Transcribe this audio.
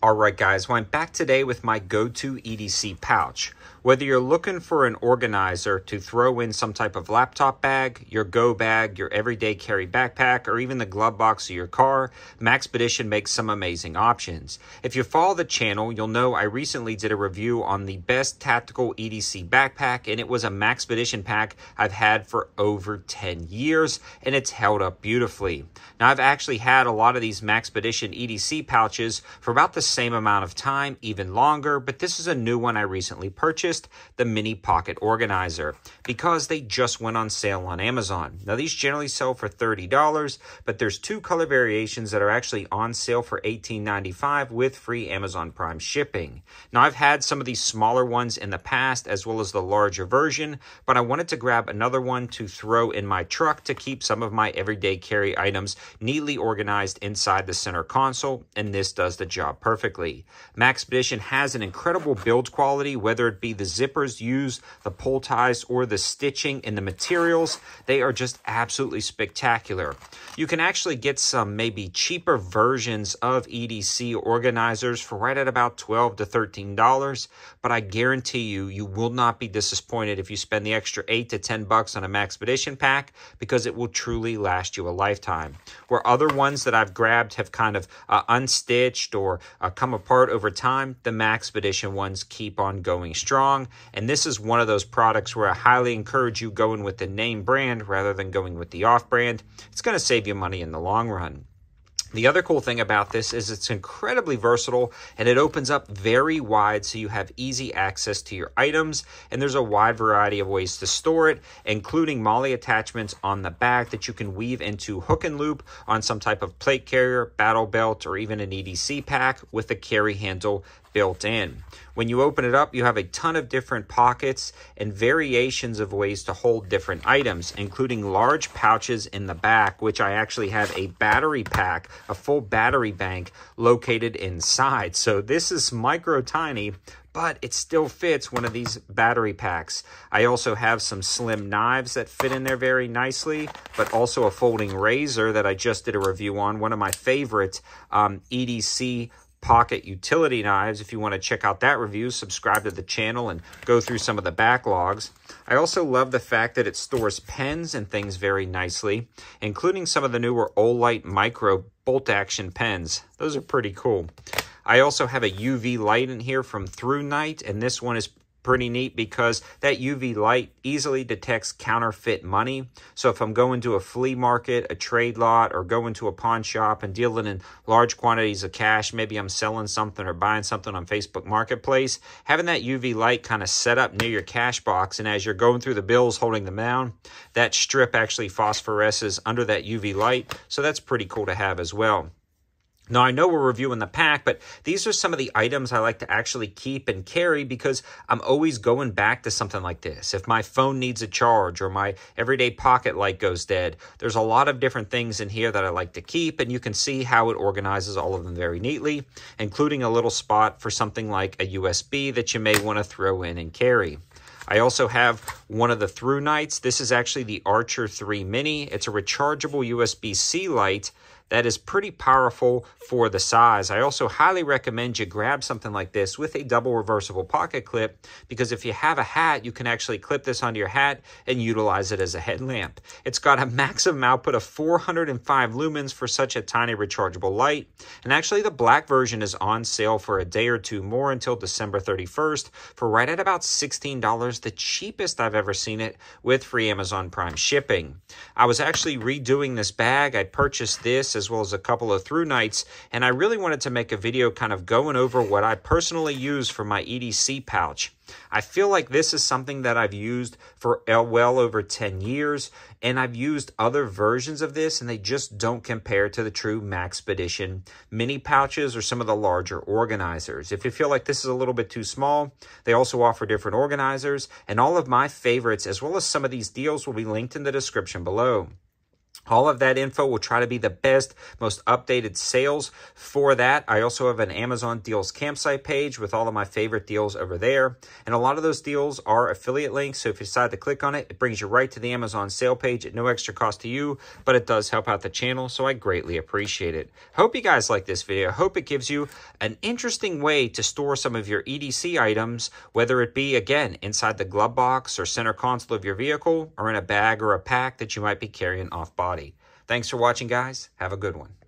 Alright guys, well I'm back today with my go-to EDC pouch. Whether you're looking for an organizer to throw in some type of laptop bag, your go bag, your everyday carry backpack, or even the glove box of your car, Maxpedition makes some amazing options. If you follow the channel, you'll know I recently did a review on the best tactical EDC backpack, and it was a Maxpedition pack I've had for over 10 years, and it's held up beautifully. Now I've actually had a lot of these Maxpedition EDC pouches for about the same amount of time, even longer, but this is a new one I recently purchased, the Mini Pocket Organizer, because they just went on sale on Amazon. Now these generally sell for $30, but there's two color variations that are actually on sale for $18.95 with free Amazon Prime shipping. Now I've had some of these smaller ones in the past as well as the larger version, but I wanted to grab another one to throw in my truck to keep some of my everyday carry items neatly organized inside the center console, and this does the job perfectly. Maxpedition has an incredible build quality, whether it be the zippers used, the pull ties, or the stitching in the materials. They are just absolutely spectacular. You can actually get some maybe cheaper versions of EDC organizers for right at about $12 to $13, but I guarantee you will not be disappointed if you spend the extra $8 to $10 on a Maxpedition pack, because it will truly last you a lifetime. Where other ones that I've grabbed have kind of unstitched or come apart over time, the Maxpedition ones keep on going strong, and this is one of those products where I highly encourage you going with the name brand rather than going with the off-brand. It's going to save you money in the long run. The other cool thing about this is it's incredibly versatile, and it opens up very wide so you have easy access to your items, and there's a wide variety of ways to store it, including MOLLE attachments on the back that you can weave into hook and loop on some type of plate carrier, battle belt, or even an EDC pack with a carry handle built in. When you open it up, you have a ton of different pockets and variations of ways to hold different items, including large pouches in the back, which I actually have a battery pack, a full battery bank located inside. So this is micro tiny, but it still fits one of these battery packs. I also have some slim knives that fit in there very nicely, but also a folding razor that I just did a review on, one of my favorite EDC pocket utility knives. If you want to check out that review, subscribe to the channel and go through some of the backlogs. I also love the fact that it stores pens and things very nicely, including some of the newer Olight Micro bolt action pens. Those are pretty cool. I also have a UV light in here from ThruNite, and this one is pretty neat because that UV light easily detects counterfeit money. So if I'm going to a flea market, a trade lot, or going to a pawn shop and dealing in large quantities of cash, maybe I'm selling something or buying something on Facebook Marketplace, having that UV light kind of set up near your cash box, and as you're going through the bills holding them down, that strip actually phosphoresces under that UV light. So that's pretty cool to have as well. Now, I know we're reviewing the pack, but these are some of the items I like to actually keep and carry because I'm always going back to something like this. If my phone needs a charge or my everyday pocket light goes dead, there's a lot of different things in here that I like to keep, and you can see how it organizes all of them very neatly, including a little spot for something like a USB that you may want to throw in and carry. I also have one of the ThruNites. This is actually the Archer 3 Mini. It's a rechargeable USB-C light that is pretty powerful for the size. I also highly recommend you grab something like this with a double reversible pocket clip, because if you have a hat, you can actually clip this onto your hat and utilize it as a headlamp. It's got a maximum output of 405 lumens for such a tiny rechargeable light. And actually the black version is on sale for a day or two more until December 31st for right at about $16, the cheapest I've ever seen it with free Amazon Prime shipping. I was actually redoing this bag. I purchased this as well as a couple of ThruNites, and I really wanted to make a video kind of going over what I personally use for my EDC pouch. I feel like this is something that I've used for well over 10 years, and I've used other versions of this, and they just don't compare to the true Maxpedition mini pouches or some of the larger organizers. If you feel like this is a little bit too small, they also offer different organizers, and all of my favorites, as well as some of these deals, will be linked in the description below. All of that info will try to be the best, most updated sales for that. I also have an Amazon Deals campsite page with all of my favorite deals over there. And a lot of those deals are affiliate links. So if you decide to click on it, it brings you right to the Amazon sale page at no extra cost to you, but it does help out the channel. So I greatly appreciate it. Hope you guys like this video. Hope it gives you an interesting way to store some of your EDC items, whether it be, again, inside the glove box or center console of your vehicle, or in a bag or a pack that you might be carrying off body. Thanks for watching, guys. Have a good one.